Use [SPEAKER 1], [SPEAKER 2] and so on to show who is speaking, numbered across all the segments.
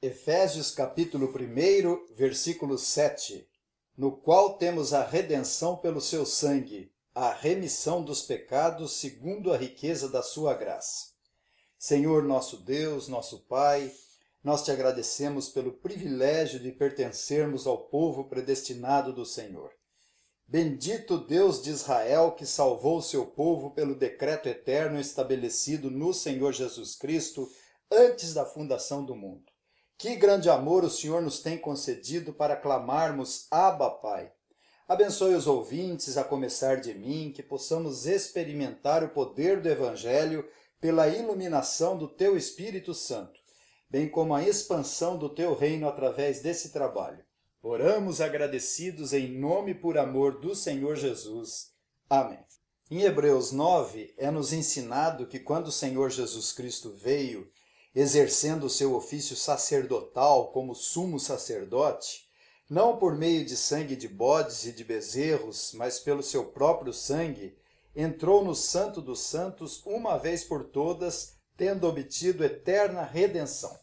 [SPEAKER 1] Efésios capítulo 1, versículo 7, no qual temos a redenção pelo seu sangue, a remissão dos pecados segundo a riqueza da sua graça. Senhor nosso Deus, nosso Pai, nós te agradecemos pelo privilégio de pertencermos ao povo predestinado do Senhor. Bendito Deus de Israel, que salvou o seu povo pelo decreto eterno estabelecido no Senhor Jesus Cristo antes da fundação do mundo. Que grande amor o Senhor nos tem concedido para clamarmos Abba, Pai. Abençoe os ouvintes, a começar de mim, que possamos experimentar o poder do Evangelho pela iluminação do Teu Espírito Santo, bem como a expansão do Teu reino através desse trabalho. Oramos agradecidos em nome e por amor do Senhor Jesus. Amém. Em Hebreus 9, é-nos ensinado que quando o Senhor Jesus Cristo veio, exercendo o seu ofício sacerdotal como sumo sacerdote, não por meio de sangue de bodes e de bezerros, mas pelo seu próprio sangue, entrou no Santo dos Santos uma vez por todas, tendo obtido eterna redenção.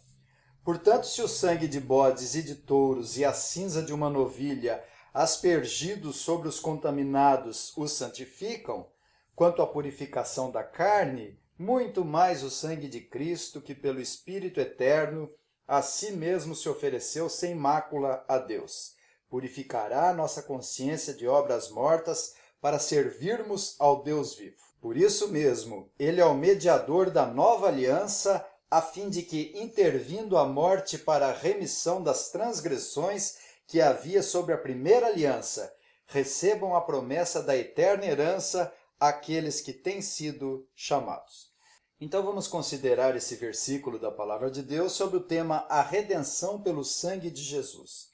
[SPEAKER 1] Portanto, se o sangue de bodes e de touros e a cinza de uma novilha, aspergidos sobre os contaminados, os santificam, quanto à purificação da carne, muito mais o sangue de Cristo, que pelo Espírito Eterno a si mesmo se ofereceu sem mácula a Deus, purificará nossa consciência de obras mortas para servirmos ao Deus vivo. Por isso mesmo, ele é o mediador da nova aliança, a fim de que, intervindo a morte para a remissão das transgressões que havia sobre a primeira aliança, recebam a promessa da eterna herança aqueles que têm sido chamados. Então vamos considerar esse versículo da Palavra de Deus sobre o tema a redenção pelo sangue de Jesus,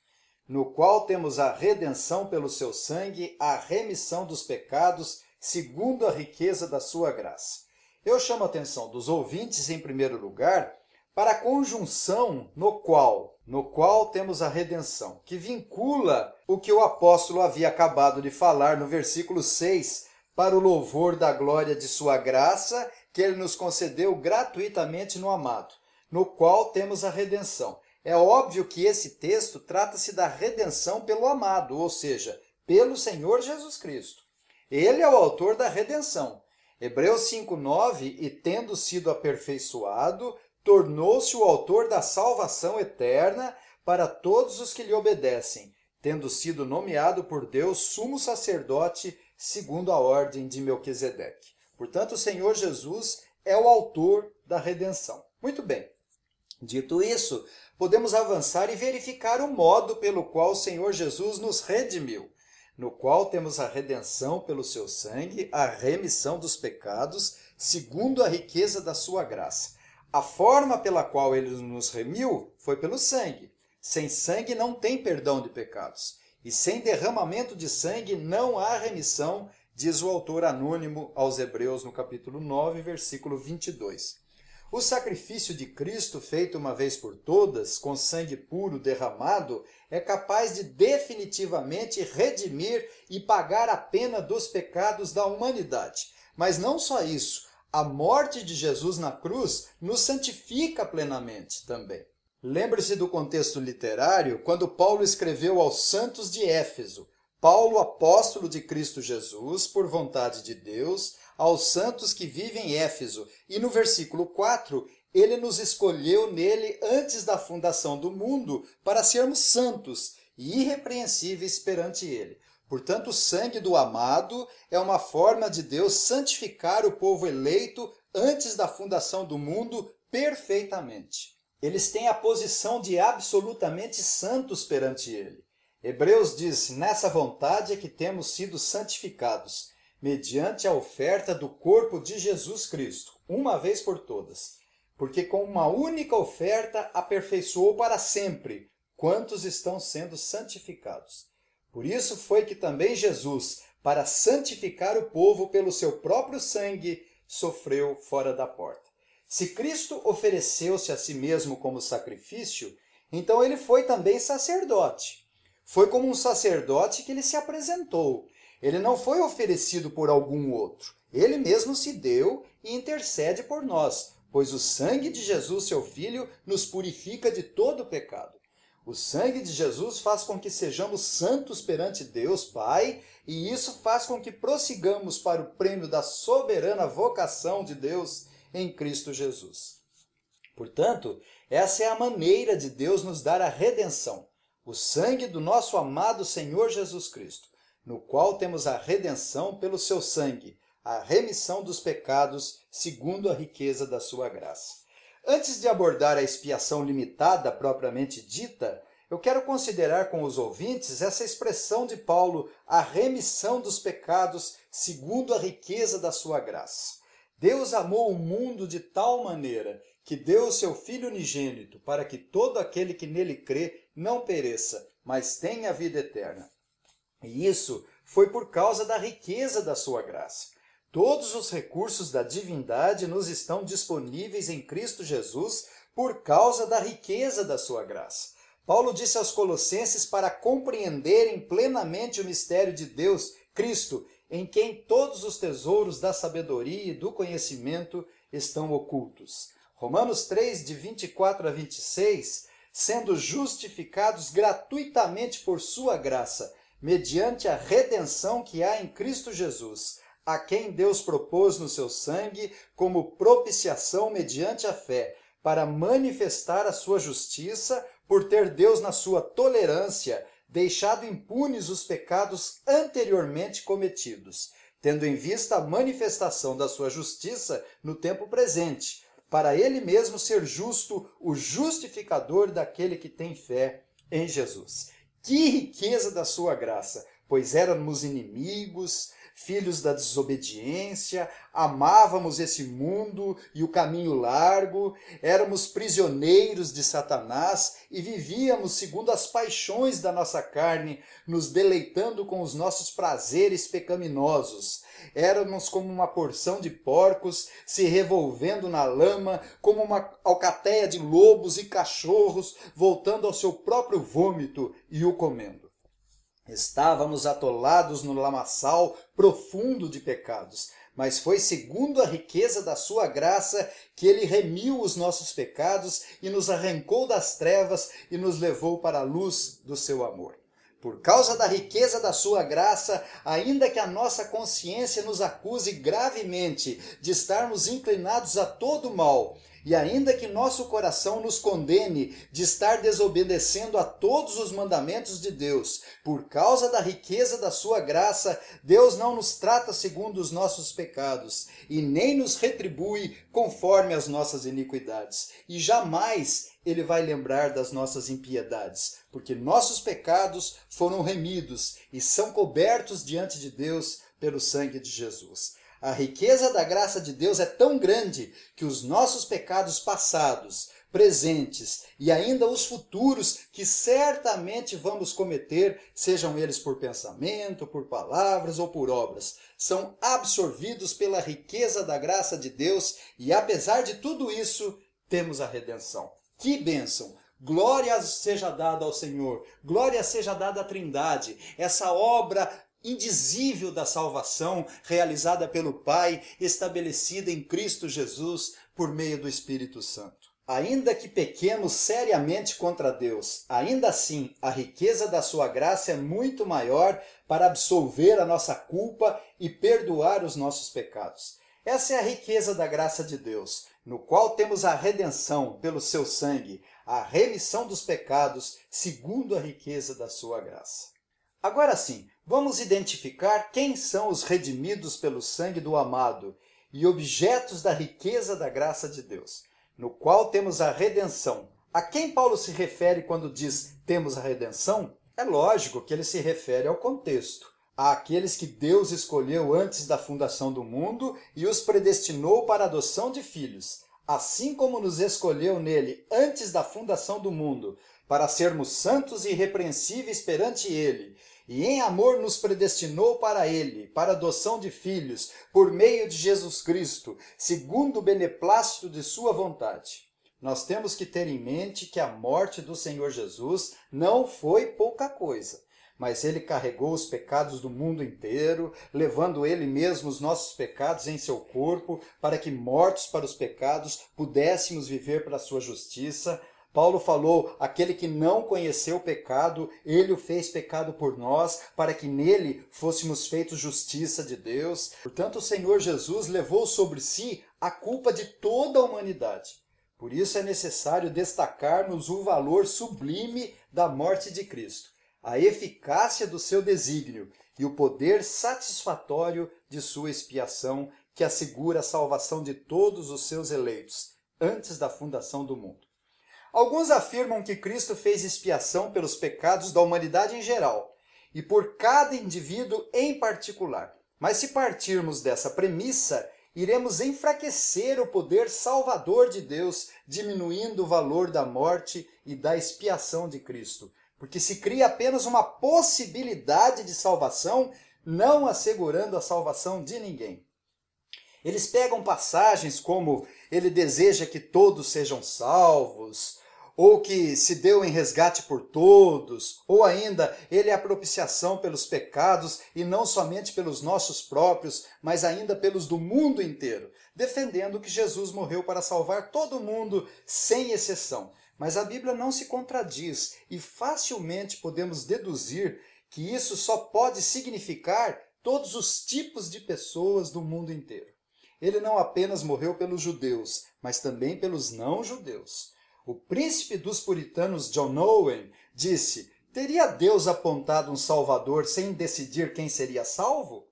[SPEAKER 1] no qual temos a redenção pelo seu sangue, a remissão dos pecados, segundo a riqueza da sua graça. Eu chamo a atenção dos ouvintes, em primeiro lugar, para a conjunção no qual temos a redenção, que vincula o que o apóstolo havia acabado de falar no versículo 6, para o louvor da glória de sua graça, que ele nos concedeu gratuitamente no amado, no qual temos a redenção. É óbvio que esse texto trata-se da redenção pelo amado, ou seja, pelo Senhor Jesus Cristo. Ele é o autor da redenção. Hebreus 5:9, e tendo sido aperfeiçoado, tornou-se o autor da salvação eterna para todos os que lhe obedecem, tendo sido nomeado por Deus sumo sacerdote segundo a ordem de Melquisedeque. Portanto, o Senhor Jesus é o autor da redenção. Muito bem. Dito isso, podemos avançar e verificar o modo pelo qual o Senhor Jesus nos redimiu, no qual temos a redenção pelo seu sangue, a remissão dos pecados, segundo a riqueza da sua graça. A forma pela qual ele nos remiu foi pelo sangue. Sem sangue não tem perdão de pecados. E sem derramamento de sangue não há remissão, diz o autor anônimo aos Hebreus no capítulo 9, versículo 22. O sacrifício de Cristo, feito uma vez por todas, com sangue puro derramado, é capaz de definitivamente redimir e pagar a pena dos pecados da humanidade. Mas não só isso, a morte de Jesus na cruz nos santifica plenamente também. Lembre-se do contexto literário quando Paulo escreveu aos santos de Éfeso. Paulo, apóstolo de Cristo Jesus, por vontade de Deus, aos santos que vivem em Éfeso. E no versículo 4, ele nos escolheu nele antes da fundação do mundo para sermos santos e irrepreensíveis perante ele. Portanto, o sangue do amado é uma forma de Deus santificar o povo eleito antes da fundação do mundo perfeitamente. Eles têm a posição de absolutamente santos perante ele. Hebreus diz, nessa vontade é que temos sido santificados, mediante a oferta do corpo de Jesus Cristo, uma vez por todas. Porque com uma única oferta aperfeiçoou para sempre quantos estão sendo santificados. Por isso foi que também Jesus, para santificar o povo pelo seu próprio sangue, sofreu fora da porta. Se Cristo ofereceu-se a si mesmo como sacrifício, então ele foi também sacerdote. Foi como um sacerdote que ele se apresentou. Ele não foi oferecido por algum outro. Ele mesmo se deu e intercede por nós, pois o sangue de Jesus, seu Filho, nos purifica de todo pecado. O sangue de Jesus faz com que sejamos santos perante Deus Pai, e isso faz com que prossigamos para o prêmio da soberana vocação de Deus em Cristo Jesus. Portanto, essa é a maneira de Deus nos dar a redenção, o sangue do nosso amado Senhor Jesus Cristo, no qual temos a redenção pelo seu sangue, a remissão dos pecados segundo a riqueza da sua graça. Antes de abordar a expiação limitada propriamente dita, eu quero considerar com os ouvintes essa expressão de Paulo, a remissão dos pecados segundo a riqueza da sua graça. Deus amou o mundo de tal maneira que deu o seu Filho unigênito para que todo aquele que nele crê não pereça, mas tenha a vida eterna. E isso foi por causa da riqueza da sua graça. Todos os recursos da divindade nos estão disponíveis em Cristo Jesus por causa da riqueza da sua graça. Paulo disse aos Colossenses para compreenderem plenamente o mistério de Deus, Cristo, em quem todos os tesouros da sabedoria e do conhecimento estão ocultos. Romanos 3, de 24 a 26, sendo justificados gratuitamente por sua graça, mediante a redenção que há em Cristo Jesus, a quem Deus propôs no seu sangue como propiciação mediante a fé, para manifestar a sua justiça, por ter Deus na sua tolerância deixado impunes os pecados anteriormente cometidos, tendo em vista a manifestação da sua justiça no tempo presente, para ele mesmo ser justo, o justificador daquele que tem fé em Jesus. Que riqueza da sua graça, pois éramos inimigos, filhos da desobediência, amávamos esse mundo e o caminho largo, éramos prisioneiros de Satanás e vivíamos segundo as paixões da nossa carne, nos deleitando com os nossos prazeres pecaminosos. Éramos como uma porção de porcos se revolvendo na lama, como uma alcateia de lobos e cachorros voltando ao seu próprio vômito e o comendo. Estávamos atolados no lamaçal profundo de pecados, mas foi segundo a riqueza da sua graça que ele remiu os nossos pecados e nos arrancou das trevas e nos levou para a luz do seu amor. Por causa da riqueza da sua graça, ainda que a nossa consciência nos acuse gravemente de estarmos inclinados a todo mal, e ainda que nosso coração nos condene de estar desobedecendo a todos os mandamentos de Deus, por causa da riqueza da sua graça, Deus não nos trata segundo os nossos pecados e nem nos retribui conforme as nossas iniquidades. E jamais ele vai lembrar das nossas impiedades, porque nossos pecados foram remidos e são cobertos diante de Deus pelo sangue de Jesus. A riqueza da graça de Deus é tão grande que os nossos pecados passados, presentes e ainda os futuros que certamente vamos cometer, sejam eles por pensamento, por palavras ou por obras, são absorvidos pela riqueza da graça de Deus e, apesar de tudo isso, temos a redenção. Que bênção! Glória seja dada ao Senhor, glória seja dada à Trindade, essa obra indizível da salvação realizada pelo Pai, estabelecida em Cristo Jesus por meio do Espírito Santo. Ainda que pequemos seriamente contra Deus, ainda assim a riqueza da sua graça é muito maior para absolver a nossa culpa e perdoar os nossos pecados. Essa é a riqueza da graça de Deus, no qual temos a redenção pelo seu sangue, a remissão dos pecados segundo a riqueza da sua graça. Agora sim, vamos identificar quem são os redimidos pelo sangue do amado e objetos da riqueza da graça de Deus, no qual temos a redenção. A quem Paulo se refere quando diz temos a redenção? É lógico que ele se refere ao contexto, àqueles que Deus escolheu antes da fundação do mundo e os predestinou para a adoção de filhos, assim como nos escolheu nele antes da fundação do mundo, para sermos santos e irrepreensíveis perante ele, e em amor nos predestinou para ele, para a adoção de filhos, por meio de Jesus Cristo, segundo o beneplácito de sua vontade. Nós temos que ter em mente que a morte do Senhor Jesus não foi pouca coisa. mas ele carregou os pecados do mundo inteiro, levando ele mesmo os nossos pecados em seu corpo, para que, mortos para os pecados, pudéssemos viver para a sua justiça. Paulo falou, aquele que não conheceu o pecado, ele o fez pecado por nós, para que nele fôssemos feitos justiça de Deus. Portanto, o Senhor Jesus levou sobre si a culpa de toda a humanidade. Por isso é necessário destacar-nos o valor sublime da morte de Cristo, a eficácia do seu desígnio e o poder satisfatório de sua expiação, que assegura a salvação de todos os seus eleitos, antes da fundação do mundo. Alguns afirmam que Cristo fez expiação pelos pecados da humanidade em geral e por cada indivíduo em particular. Mas se partirmos dessa premissa, iremos enfraquecer o poder salvador de Deus, diminuindo o valor da morte e da expiação de Cristo, porque se cria apenas uma possibilidade de salvação, não assegurando a salvação de ninguém. Eles pegam passagens como ele deseja que todos sejam salvos, ou que se deu em resgate por todos, ou ainda ele é a propiciação pelos pecados e não somente pelos nossos próprios, mas ainda pelos do mundo inteiro, defendendo que Jesus morreu para salvar todo mundo sem exceção. Mas a Bíblia não se contradiz e facilmente podemos deduzir que isso só pode significar todos os tipos de pessoas do mundo inteiro. Ele não apenas morreu pelos judeus, mas também pelos não-judeus. O príncipe dos puritanos John Owen disse: teria Deus apontado um salvador sem decidir quem seria salvo?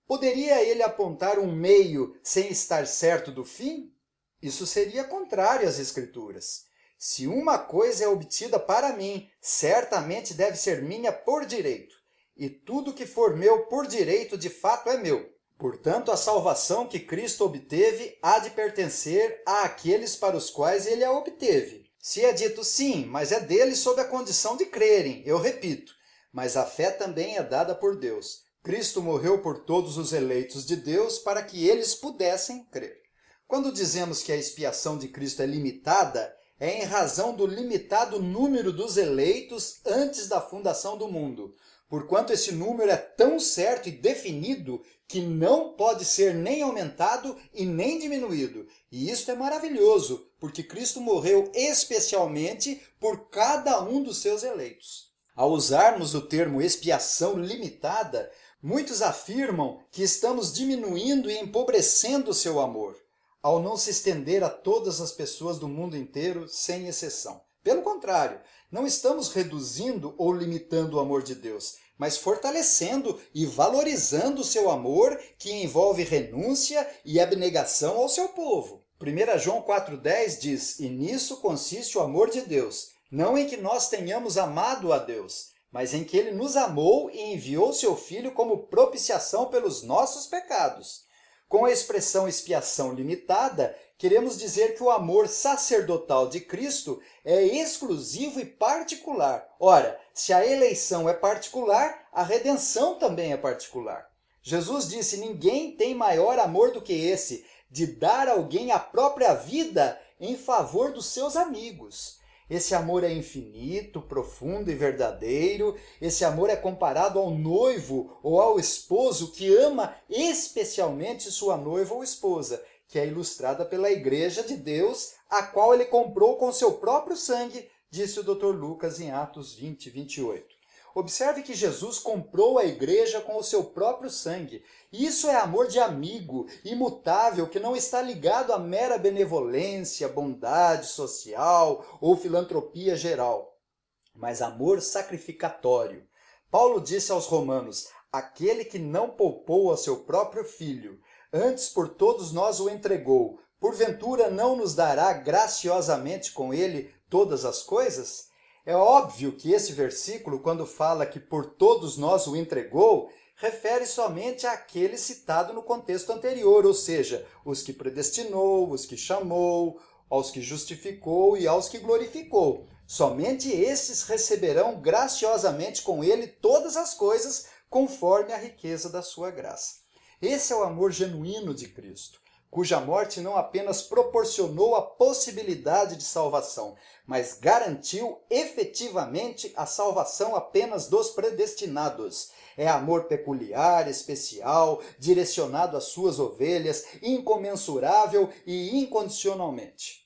[SPEAKER 1] Poderia ele apontar um meio sem estar certo do fim? Isso seria contrário às Escrituras. Se uma coisa é obtida para mim, certamente deve ser minha por direito, e tudo que for meu por direito de fato é meu. Portanto, a salvação que Cristo obteve há de pertencer àqueles para os quais ele a obteve. Se é dito sim, mas é deles sob a condição de crerem, eu repito, mas a fé também é dada por Deus. Cristo morreu por todos os eleitos de Deus para que eles pudessem crer. Quando dizemos que a expiação de Cristo é limitada, é em razão do limitado número dos eleitos antes da fundação do mundo, porquanto esse número é tão certo e definido que não pode ser nem aumentado e nem diminuído. E isso é maravilhoso, porque Cristo morreu especialmente por cada um dos seus eleitos. Ao usarmos o termo expiação limitada, muitos afirmam que estamos diminuindo e empobrecendo o seu amor, ao não se estender a todas as pessoas do mundo inteiro, sem exceção. Pelo contrário, não estamos reduzindo ou limitando o amor de Deus, mas fortalecendo e valorizando o seu amor, que envolve renúncia e abnegação ao seu povo. 1 João 4,10 diz: e nisso consiste o amor de Deus, não em que nós tenhamos amado a Deus, mas em que ele nos amou e enviou seu Filho como propiciação pelos nossos pecados. Com a expressão expiação limitada, queremos dizer que o amor sacerdotal de Cristo é exclusivo e particular. Ora, se a eleição é particular, a redenção também é particular. Jesus disse: ninguém tem maior amor do que esse, de dar a alguém a própria vida em favor dos seus amigos. Esse amor é infinito, profundo e verdadeiro. Esse amor é comparado ao noivo ou ao esposo que ama especialmente sua noiva ou esposa, que é ilustrada pela Igreja de Deus, a qual ele comprou com seu próprio sangue, disse o Dr. Lucas em Atos 20, 28. Observe que Jesus comprou a igreja com o seu próprio sangue. Isso é amor de amigo, imutável, que não está ligado à mera benevolência, bondade social ou filantropia geral, mas amor sacrificatório. Paulo disse aos Romanos: aquele que não poupou a seu próprio filho, antes por todos nós o entregou, porventura não nos dará graciosamente com ele todas as coisas? É óbvio que esse versículo, quando fala que por todos nós o entregou, refere somente àquele citado no contexto anterior, ou seja, os que predestinou, os que chamou, aos que justificou e aos que glorificou. Somente esses receberão graciosamente com ele todas as coisas, conforme a riqueza da sua graça. Esse é o amor genuíno de Cristo. cuja morte não apenas proporcionou a possibilidade de salvação, mas garantiu efetivamente a salvação apenas dos predestinados. É amor peculiar, especial, direcionado às suas ovelhas, incomensurável e incondicionalmente.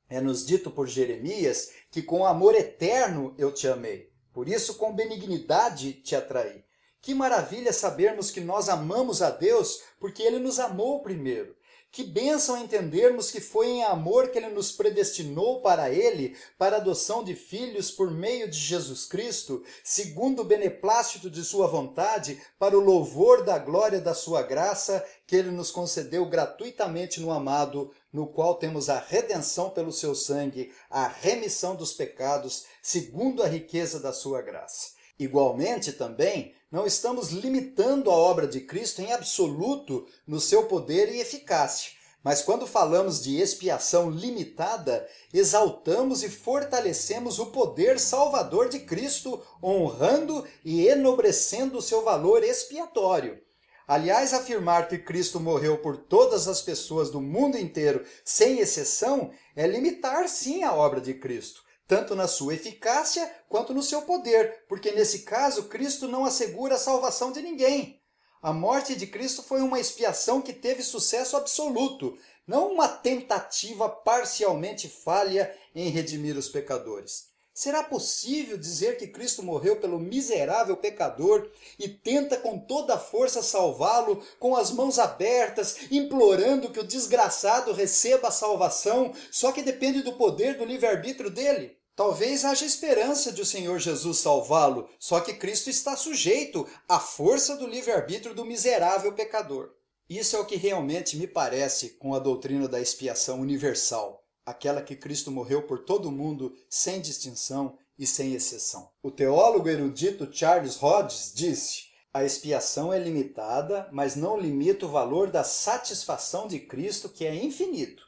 [SPEAKER 1] É-nos dito por Jeremias que com amor eterno eu te amei, por isso com benignidade te atraí. Que maravilha sabermos que nós amamos a Deus porque Ele nos amou primeiro. Que bênção entendermos que foi em amor que Ele nos predestinou para Ele, para a adoção de filhos por meio de Jesus Cristo, segundo o beneplácito de Sua vontade, para o louvor da glória da Sua graça, que Ele nos concedeu gratuitamente no amado, no qual temos a redenção pelo Seu sangue, a remissão dos pecados, segundo a riqueza da Sua graça. Igualmente, também, não estamos limitando a obra de Cristo em absoluto no seu poder e eficácia, mas quando falamos de expiação limitada, exaltamos e fortalecemos o poder salvador de Cristo, honrando e enobrecendo o seu valor expiatório. Aliás, afirmar que Cristo morreu por todas as pessoas do mundo inteiro, sem exceção, é limitar sim a obra de Cristo, tanto na sua eficácia quanto no seu poder, porque nesse caso Cristo não assegura a salvação de ninguém. A morte de Cristo foi uma expiação que teve sucesso absoluto, não uma tentativa parcialmente falha em redimir os pecadores. Será possível dizer que Cristo morreu pelo miserável pecador e tenta com toda a força salvá-lo, com as mãos abertas, implorando que o desgraçado receba a salvação, só que depende do poder do livre-arbítrio dele? Talvez haja esperança de o Senhor Jesus salvá-lo, só que Cristo está sujeito à força do livre-arbítrio do miserável pecador. Isso é o que realmente me parece com a doutrina da expiação universal, aquela que Cristo morreu por todo mundo, sem distinção e sem exceção. O teólogo erudito Charles Hodges disse: a expiação é limitada, mas não limita o valor da satisfação de Cristo, que é infinito,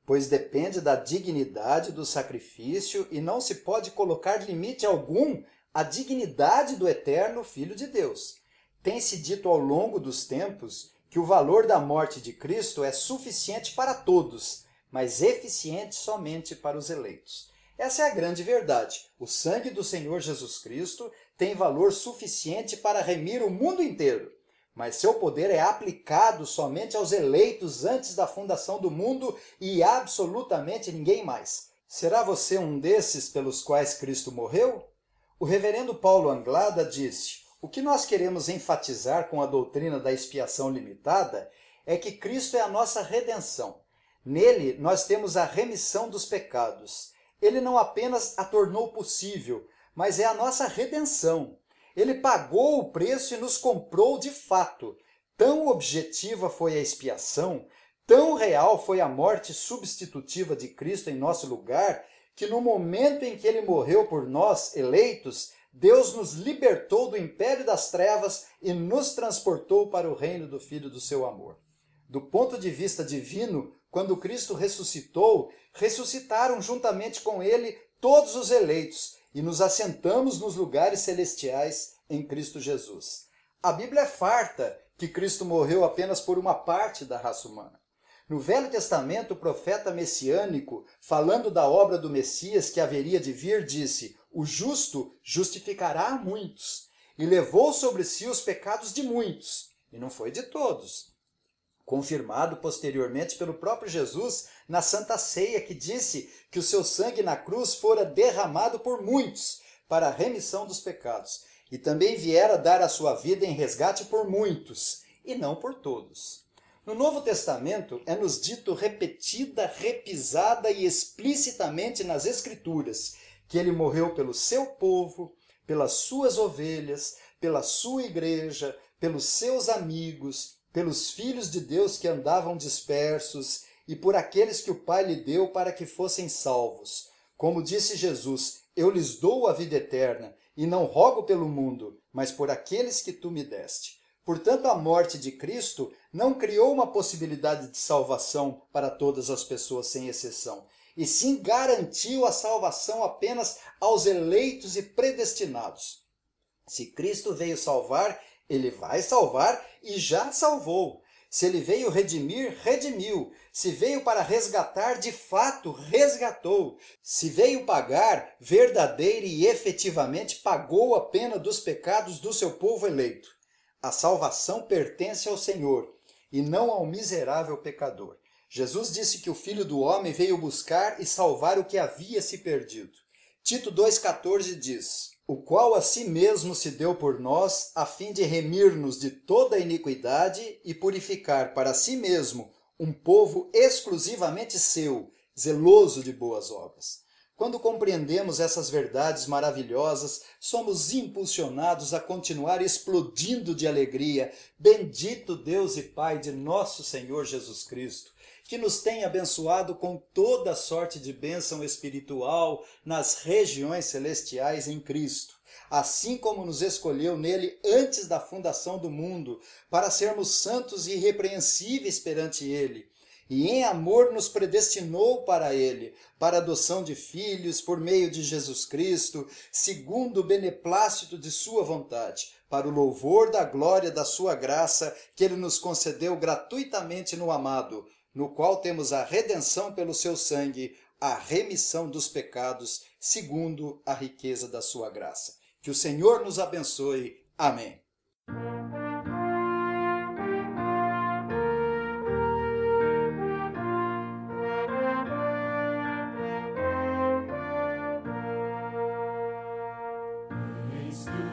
[SPEAKER 1] pois depende da dignidade do sacrifício e não se pode colocar limite algum à dignidade do eterno Filho de Deus. Tem-se dito ao longo dos tempos que o valor da morte de Cristo é suficiente para todos, mas eficiente somente para os eleitos. Essa é a grande verdade. O sangue do Senhor Jesus Cristo tem valor suficiente para remir o mundo inteiro, mas seu poder é aplicado somente aos eleitos antes da fundação do mundo e absolutamente ninguém mais. Será você um desses pelos quais Cristo morreu? O reverendo Paulo Anglada disse: o que nós queremos enfatizar com a doutrina da expiação limitada é que Cristo é a nossa redenção. Nele nós temos a remissão dos pecados. Ele não apenas a tornou possível, mas é a nossa redenção. Ele pagou o preço e nos comprou de fato. Tão objetiva foi a expiação, tão real foi a morte substitutiva de Cristo em nosso lugar, que no momento em que ele morreu por nós, eleitos, Deus nos libertou do império das trevas e nos transportou para o reino do Filho do seu amor. Do ponto de vista divino, quando Cristo ressuscitou, ressuscitaram juntamente com ele todos os eleitos, e nos assentamos nos lugares celestiais em Cristo Jesus. A Bíblia é farta que Cristo morreu apenas por uma parte da raça humana. No Velho Testamento, o profeta messiânico, falando da obra do Messias que haveria de vir, disse: o justo justificará a muitos, e levou sobre si os pecados de muitos, e não foi de todos. Confirmado posteriormente pelo próprio Jesus na Santa Ceia, que disse que o seu sangue na cruz fora derramado por muitos para a remissão dos pecados, e também viera dar a sua vida em resgate por muitos, e não por todos. No Novo Testamento é-nos dito repetida, repisada e explicitamente nas Escrituras que ele morreu pelo seu povo, pelas suas ovelhas, pela sua igreja, pelos seus amigos, pelos filhos de Deus que andavam dispersos e por aqueles que o Pai lhe deu para que fossem salvos. Como disse Jesus: eu lhes dou a vida eterna, e não rogo pelo mundo, mas por aqueles que tu me deste. Portanto, a morte de Cristo não criou uma possibilidade de salvação para todas as pessoas sem exceção, e sim garantiu a salvação apenas aos eleitos e predestinados. Se Cristo veio salvar, ele vai salvar e já salvou. Se ele veio redimir, redimiu. Se veio para resgatar, de fato, resgatou. Se veio pagar, verdadeira e efetivamente pagou a pena dos pecados do seu povo eleito. A salvação pertence ao Senhor e não ao miserável pecador. Jesus disse que o Filho do Homem veio buscar e salvar o que havia se perdido. Tito 2,14 diz: o qual a si mesmo se deu por nós, a fim de remir-nos de toda a iniquidade e purificar para si mesmo um povo exclusivamente seu, zeloso de boas obras. Quando compreendemos essas verdades maravilhosas, somos impulsionados a continuar explodindo de alegria. Bendito Deus e Pai de nosso Senhor Jesus Cristo, que nos tem abençoado com toda sorte de bênção espiritual nas regiões celestiais em Cristo, assim como nos escolheu nele antes da fundação do mundo, para sermos santos e irrepreensíveis perante ele. E em amor nos predestinou para ele, para a adoção de filhos por meio de Jesus Cristo, segundo o beneplácito de sua vontade, para o louvor da glória da sua graça, que ele nos concedeu gratuitamente no amado, no qual temos a redenção pelo seu sangue, a remissão dos pecados, segundo a riqueza da sua graça. Que o Senhor nos abençoe. Amém.
[SPEAKER 2] Eis que